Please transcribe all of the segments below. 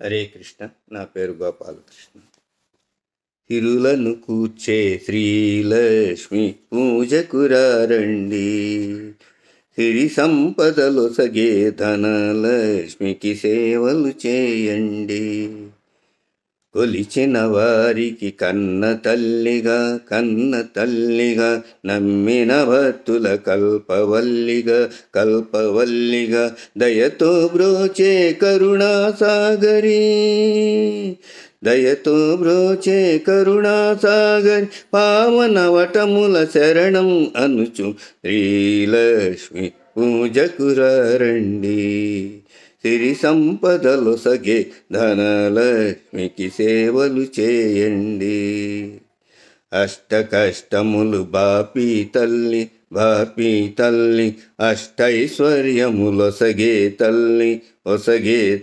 హరే కృష్ణ. నా పేరు గోపాలకృష్ణ. తిరులను కూర్చే శ్రీలక్ష్మి పూజకురారండి, సిరి సంపదలొసగే ధనలక్ష్మికి సేవలు చేయండి. కొలిచిన వారికి కన్న తల్లిగా నమ్మిన భక్తుల కల్పవల్లిగా దయతో బ్రోచే కరుణాసాగరి, పావన వటముల శరణం అనుచు శ్రీలక్ష్మి పూజకురారండి. సిరి సంపదలొసగే ధనలక్ష్మికి సేవలు చేయండి. అష్ట కష్టములు బాపి తల్లి అష్టైశ్వర్యములొసగే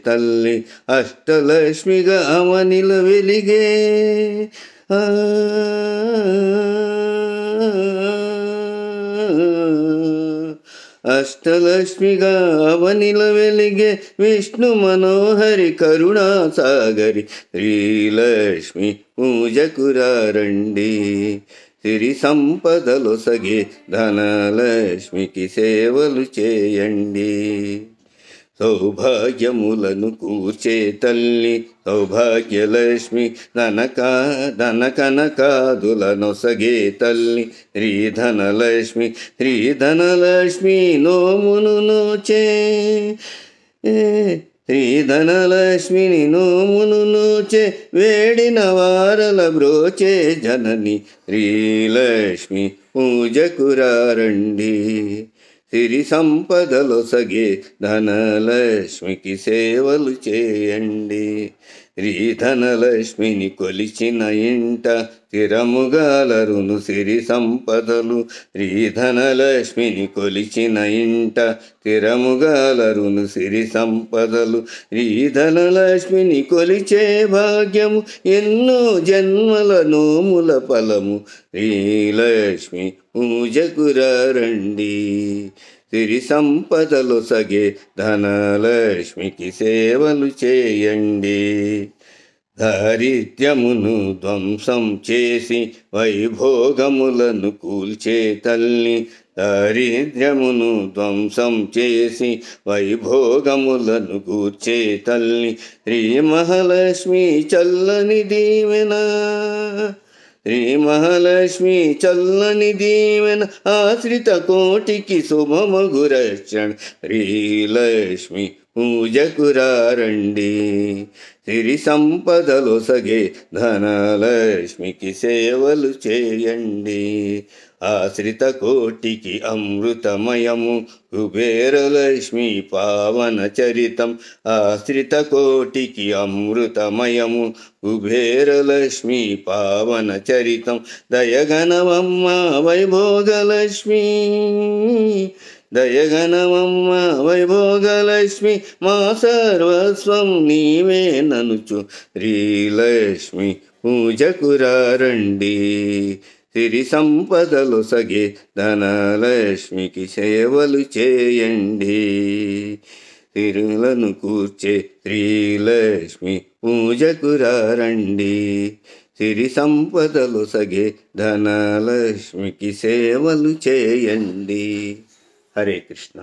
తల్లి అష్టలక్ష్మిగా అవనిల వెలిగే. అష్టలక్ష్మిగా అవనిల వెలిగే విష్ణు మనోహరి కరుణాసాగరి శ్రీలక్ష్మి పూజకురారండి. సిరి సంపదలొసగే ధనలక్ష్మికి సేవలు చేయండి. సౌభాగ్యములను కూర్చే తల్లి సౌభాగ్యలక్ష్మి, ధనకనకాదులనొసగే తల్లి శ్రీధనలక్ష్మి నోమును నోచే. శ్రీధనలక్ష్మిని నోమును నోచే వేడిన వారల బ్రోచే జనని శ్రీలక్ష్మి పూజకురారండి. సిరి సంపదలొసగే ధనలక్ష్మికి సేవలు చేయండి. శ్రీధనలక్ష్మిని కొలిచిన ఇంట స్థిరముగాలరును సిరి సంపదలు. శ్రీధనలక్ష్మిని కొలిచిన ఇంట స్థిరముగాలరును సిరి సంపదలు. శ్రీధనలక్ష్మిని కొలిచే భాగ్యము ఎన్నో జన్మల నోముల ఫలము. శ్రీలక్ష్మి పూజకురారండి. సిరి సంపదలొసగే ధనలక్ష్మికి సేవలు చేయండి. దారిద్ర్యమును ధ్వంసం చేసి వైభోగములను కూల్చే తల్లి, దారిద్ర్యమును ధ్వంసం చేసి వైభోగములను కూర్చే తల్లి శ్రీ మహాలక్ష్మి చల్లని దీవెన. శ్రీమహాలక్ష్మి చల్లని దీవెన ఆశ్రిత కోటికి శుభమగు రక్షణ. శ్రీలక్ష్మి పూజకురారండి. సిరి సంపదలొసగే ధనలక్ష్మికి సేవలు చేయండి. ఆశ్రిత కోటికి అమృతమయము కుబేరలక్ష్మి పావన చరితం. ఆశ్రిత కోటికి అమృతమయము కుబేరలక్ష్మి పావన చరితం. దయగనవమ్మ వైభోగలక్ష్మి, దయగనవమ్మ వైభోగలక్ష్మి, మా సర్వస్వం నీవే ననుచు శ్రీలక్ష్మి పూజకురారండి. సిరి సంపదలొసగే ధనలక్ష్మికి సేవలు చేయండి. తిరులను కూర్చే శ్రీలక్ష్మి పూజకురారండి. సిరి సంపదలొసగే ధనలక్ష్మికి సేవలు చేయండి. హరే కృష్ణ.